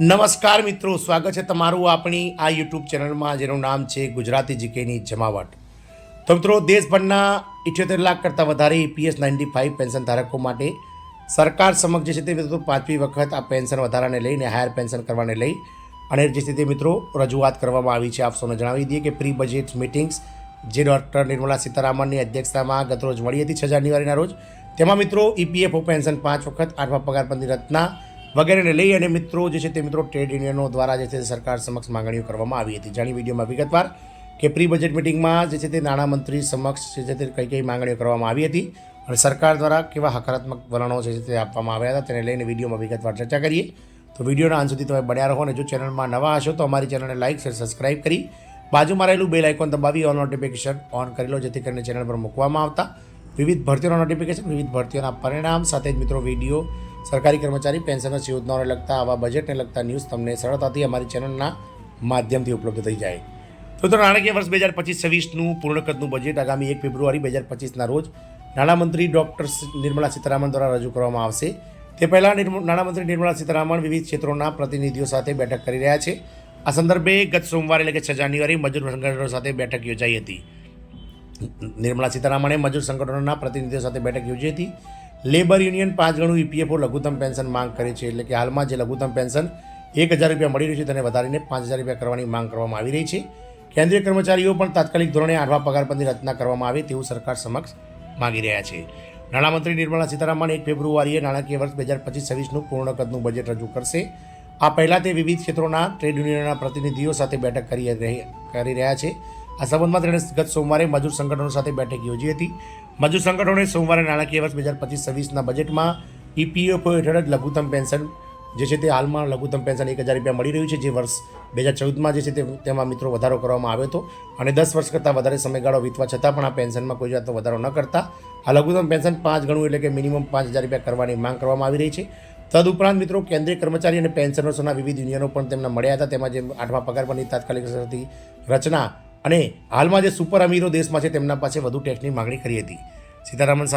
નમસ્કાર મિત્રો, સ્વાગત છે તમારું આપણી આ યુટ્યુબ ચેનલમાં જેનું નામ છે ગુજરાતી જીકેની જમાવટ. તો મિત્રો, દેશભરના 78 લાખ કરતાં વધારે EPS 95 પેન્શન ધારકો માટે સરકાર સમક્ષ જે છે તે મિત્રો પાંચમી વખત આ પેન્શન વધારાને લઈને હાયર પેન્શન કરવાને લઈ અને જે છે તે મિત્રો રજૂઆત કરવામાં આવી છે. આપ સૌને જણાવી દઈએ કે પ્રી બજેટ મિટિંગ્સ જે ડૉક્ટર નિર્મલા સીતારામનની અધ્યક્ષતામાં ગતરોજ મળી હતી 6 જાન્યુઆરીના રોજ, તેમાં મિત્રો EPFO પેન્શન 5 વખત, 8મા પગાર પંચની રચના વગેરેને લઈ અને મિત્રો જે છે તે મિત્રો ટ્રેડ યુનિયનો દ્વારા જે છે તે સરકાર સમક્ષ માંગણીઓ કરવામાં આવી હતી. જાણી વિડીયોમાં વિગતવાર કે પ્રી બજેટ મિટિંગમાં જે છે તે નાણામંત્રી સમક્ષ જે છે તે કઈ માંગણીઓ કરવામાં આવી હતી અને સરકાર દ્વારા કેવા હકારાત્મક વલણો છે તે આપવામાં આવ્યા હતા તેને લઈને વિડીયોમાં વિગતવાર ચર્ચા કરીએ. તો વિડીયોના અંત સુધી તમે બન્યા રહો અને જો ચેનલમાં નવા હશો તો અમારી ચેનલને લાઇક, શેર, સબસ્ક્રાઇબ કરી બાજુમાં રહેલું બેલ આઇકોન દબાવી ઓલ નોટિફિકેશન ઓન કરી લો, જેથી કરીને ચેનલ પર મૂકવામાં આવતા વિવિધ ભરતીઓના નોટિફિકેશન, વિવિધ ભરતીઓના પરિણામ સાથે જ મિત્રો વિડીયો, સરકારી કર્મચારી પેન્શનર્સ યોજનાઓને લગતા આવા બજેટને લગતા ન્યૂઝ તમને સરળતાથી અમારી ચેનલના માધ્યમથી ઉપલબ્ધ થઈ જાય. તો નાણાકીય વર્ષ 2025-26નું પૂર્ણકદનું બજેટ આગામી 1 ફેબ્રુઆરી 2025ના રોજ નાણામંત્રી ડૉક્ટર નિર્મલા સીતારામન દ્વારા રજૂ કરવામાં આવશે. તે પહેલાં નાણામંત્રી નિર્મલા સીતારામન વિવિધ ક્ષેત્રોના પ્રતિનિધિઓ સાથે બેઠક કરી રહ્યા છે. આ સંદર્ભે ગત સોમવારે એટલે કે 6 જાન્યુઆરી મજૂર સંગઠનો સાથે બેઠક યોજાઈ હતી. નિર્મલા સીતારામણે મજૂર સંગઠનોના પ્રતિનિધિઓ સાથે બેઠક યોજી હતી. લેબર યુનિયન 5 ગણું EPFO લઘુત્તમ પેન્શન માંગ કરે છે, એટલે કે હાલમાં જે લઘુત્તમ પેન્શન 1,000 રૂપિયા મળી રહ્યું છે તેને વધારીને 5,000 રૂપિયા કરવાની માંગ કરવામાં આવી રહી છે. કેન્દ્રીય કર્મચારીઓ પણ તાત્કાલિક ધોરણે 8મા પગાર પંચની રચના કરવામાં આવે તેવું સરકાર સમક્ષ માગી રહ્યા છે. નાણામંત્રી નિર્મલા સીતારામન 1 ફેબ્રુઆરીએ નાણાકીય વર્ષ 2025-26નું પૂર્ણ કદનું બજેટ રજૂ કરશે. આ પહેલાં તે વિવિધ ક્ષેત્રોના ટ્રેડ યુનિયનના પ્રતિનિધિઓ સાથે બેઠક કરી રહ્યા છે. આ સંબંધમાં તેણે ગત સોમવારે મજૂર સંગઠનો સાથે બેઠક યોજી હતી. મજૂર સંગઠનોએ સોમવારે નાણાકીય વર્ષ 2025-26ના બજેટમાં EPFO હેઠળ જ લઘુત્તમ પેન્શન જે છે તે હાલમાં લઘુત્તમ પેન્શન 1,000 રૂપિયા મળી રહ્યું છે, જે વર્ષ 2014માં જે છે તેમાં મિત્રો વધારો કરવામાં આવ્યો હતો અને 10 વર્ષ કરતાં વધારે સમયગાળો વીતવા છતાં પણ આ પેન્શનમાં કોઈ જાતનો વધારો ન કરતા આ લઘુત્તમ પેન્શન 5 ગણું એટલે કે મિનિમમ 5,000 રૂપિયા કરવાની માંગ કરવામાં આવી રહી છે. તદુપરાંત મિત્રો કેન્દ્રીય કર્મચારી અને પેન્શનર્સના વિવિધ યુનિયનો પણ તેમને મળ્યા હતા. તેમાં જે 8મા પગાર પંચની તાત્કાલિક રચના અને હાલમાં જે સુપર અમીરો દેશમાં છે તેમના પાસે વધુ ટેક્સની માગણી કરી હતી. સીતારામન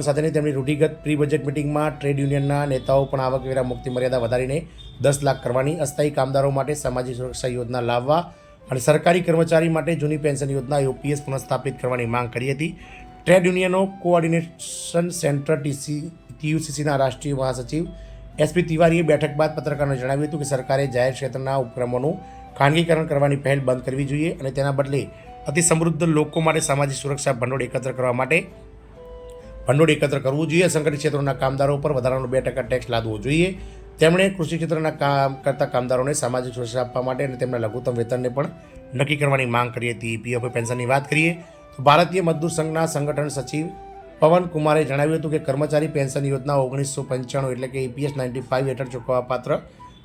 સાથેની રૂઢિગત પ્રી બજેટ મિટિંગમાં ટ્રેડ યુનિયનના નેતાઓ પણ આવકવેરા મુક્તિ મર્યાદા વધારીને 10 લાખ કરવાની, અસ્થાયી કામદારો માટે સામાજિક સુરક્ષા યોજના લાવવા અને સરકારી કર્મચારી માટે જૂની પેન્શન યોજના OPS પુનઃસ્થાપિત કરવાની માંગ કરી હતી. ટ્રેડ યુનિયનો કોઓર્ડિનેશન સેન્ટર TUCCના રાષ્ટ્રીય મહાસચિવ SP તિવારીએ બેઠક બાદ પત્રકારોને જણાવ્યું હતું કે સરકારે જાહેર ક્ષેત્રના ઉપક્રમોનું ખાનગીકરણ કરવાની પહેલ બંધ કરવી જોઈએ અને તેના બદલે અતિ સમૃદ્ધ લોકો માટે સામાજિક સુરક્ષા ભંડોળ એકત્ર કરવું જોઈએ. અસંગઠિત ક્ષેત્રોના કામદારો પર વધારાનો 2% ટેક્સ લાદવો જોઈએ. તેમણે કૃષિ ક્ષેત્રના કામ કરતા કામદારોને સામાજિક સુરક્ષા આપવા માટે અને તેમના લઘુત્તમ વેતનને પણ નક્કી કરવાની માંગ કરી હતી. EPFO પેન્શનની વાત કરીએ તો ભારતીય મજદૂર સંઘના સંગઠન સચિવ પવન કુમારે જણાવ્યું હતું કે કર્મચારી પેન્શન યોજના 1995 એટલે કે EPS 95 હેઠળ ચૂકવવાપાત્ર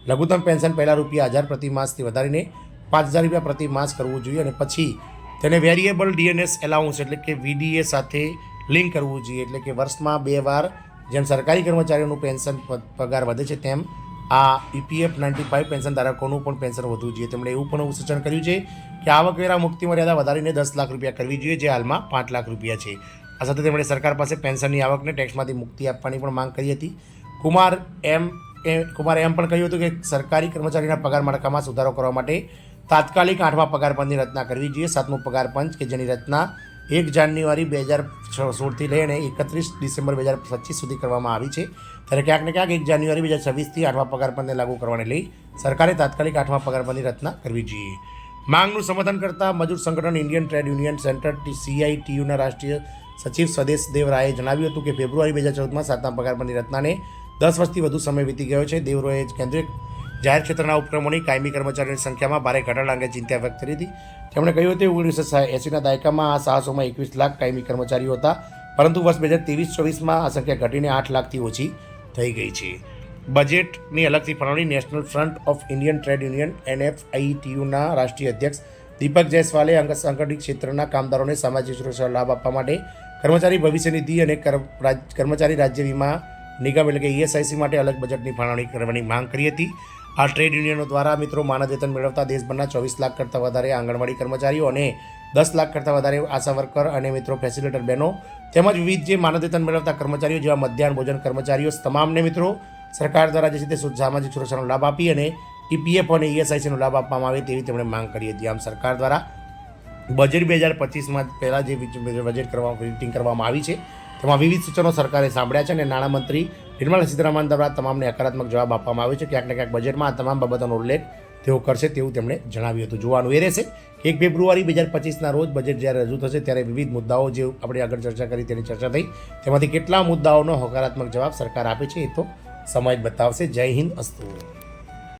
લઘુત્તમ પેન્શન પહેલાં ₹1,000 પ્રતિ માસથી વધારીને 5,000 રૂપિયા પ્રતિ માસ કરવું જોઈએ અને પછી તેને વેરિયેબલ DNS એલાઉન્સ એટલે કે VDA સાથે લિંક કરવું જોઈએ. એટલે કે વર્ષમાં 2 વાર જેમ સરકારી કર્મચારીઓનું પેન્શન પગાર વધે છે તેમ આ EPF 95 પેન્શન ધારકોનું પણ પેન્શન વધવું જોઈએ. તેમણે એવું પણ સૂચન કર્યું છે કે આવકવેરા મુક્તિ મર્યાદા વધારીને 10 લાખ રૂપિયા કરવી જોઈએ, જે હાલમાં 5 લાખ રૂપિયા છે. આ સાથે તેમણે સરકાર પાસે પેન્શનની આવકને ટેક્સમાંથી મુક્તિ આપવાની પણ માંગ કરી હતી. કુમારે એમ પણ કહ્યું હતું કે સરકારી કર્મચારીના પગાર માળખામાં સુધારો કરવા માટે તાત્કાલિક 8મા પગાર પંચની રચના કરવી જોઈએ. 7મું પગાર પંચ કે જેની રચના 1 જાન્યુઆરી 2016થી લઈને 31 ડિસેમ્બર 2025 સુધી કરવામાં આવી છે, ત્યારે ક્યાંક ને ક્યાંક 1 જાન્યુઆરી 2026થી 8મા પગાર પંચને લાગુ કરવાને લઈ સરકારે તાત્કાલિક 8મા પગાર પંચની રચના કરવી જોઈએ. માંગનું સમર્થન કરતા મજૂર સંગઠન ઇન્ડિયન ટ્રેડ યુનિયન સેન્ટર CITUના રાષ્ટ્રીય સચિવ સ્વદેશ દેવ રાયે જણાવ્યું હતું કે ફેબ્રુઆરી 2014માં 7મા પગાર પંચની રચનાને 10 વર્ષથી વધુ સમય વીતી ગયો છે. દેવરોએ કેન્દ્રીય જાહેર ક્ષેત્રના ઉપક્રમોની કાયમી કર્મચારીઓની સંખ્યામાં ભારે ઘટાડા અંગે ચિંતા વ્યક્ત કરી હતી. તેમણે કહ્યું હતું 1980ના દાયકામાં આ સાહસોમાં 21 લાખ કાયમી કર્મચારીઓ હતા, પરંતુ વર્ષ 2023-24માં આ સંખ્યા ઘટીને 8 લાખથી ઓછી થઈ ગઈ છે. બજેટની અલગથી ફાળવણી National Front of Indian Trade Union NFITUના રાષ્ટ્રીય અધ્યક્ષ દીપક જયસ્વાલે અસંગઠિત ક્ષેત્રના કામદારોને સામાજિક સુરક્ષા લાભ આપવા માટે કર્મચારી ભવિષ્ય નિધિ અને કર્મચારી રાજ્ય વીમા નિગમ એટલે કે ESIC માટે અલગ બજેટની ફાળવણી કરવાની માંગ કરી હતી. આ ટ્રેડ યુનિયનો દ્વારા મિત્રો માનદ વેતન મેળવતા દેશભરના 24 લાખ કરતાં વધારે આંગણવાડી કર્મચારીઓ અને 10 લાખ કરતાં વધારે આશા વર્કર અને મિત્રો ફેસિલિટેટર બહેનો તેમજ વિવિધ જે માનદ વેતન મેળવતા કર્મચારીઓ જેવા મધ્યાહન ભોજન કર્મચારીઓ તમામને મિત્રો સરકાર દ્વારા જે છે તે સામાજિક સુરક્ષાનો લાભ આપી અને EPF અને ESICનો લાભ આપવામાં આવે તેવી તેમણે માંગ કરી હતી. આમ સરકાર દ્વારા બજેટ 2025માં પહેલાં જે બજેટ મિટિંગ કરવામાં આવી છે તેમાં વિવિધ સૂચનો સરકારે સાંભળ્યા છે અને નાણામંત્રી નિર્મલા સીતારામન દ્વારા તમામને હકારાત્મક જવાબ આપવામાં આવ્યો છે. ક્યાંક ને ક્યાંક બજેટમાં આ તમામ બાબતોનો ઉલ્લેખ તેઓ કરશે તેવું તેમણે જણાવ્યું હતું. જોવાનું એ રહેશે કે 1 ફેબ્રુઆરી 2025ના રોજ બજેટ જ્યારે રજૂ થશે ત્યારે વિવિધ મુદ્દાઓ જે આપણે આગળ ચર્ચા કરી તેની ચર્ચા થઈ તેમાંથી કેટલા મુદ્દાઓનો હકારાત્મક જવાબ સરકાર આપે છે એ તો સમય જ બતાવશે. જય હિન્દ, અસ્તુ.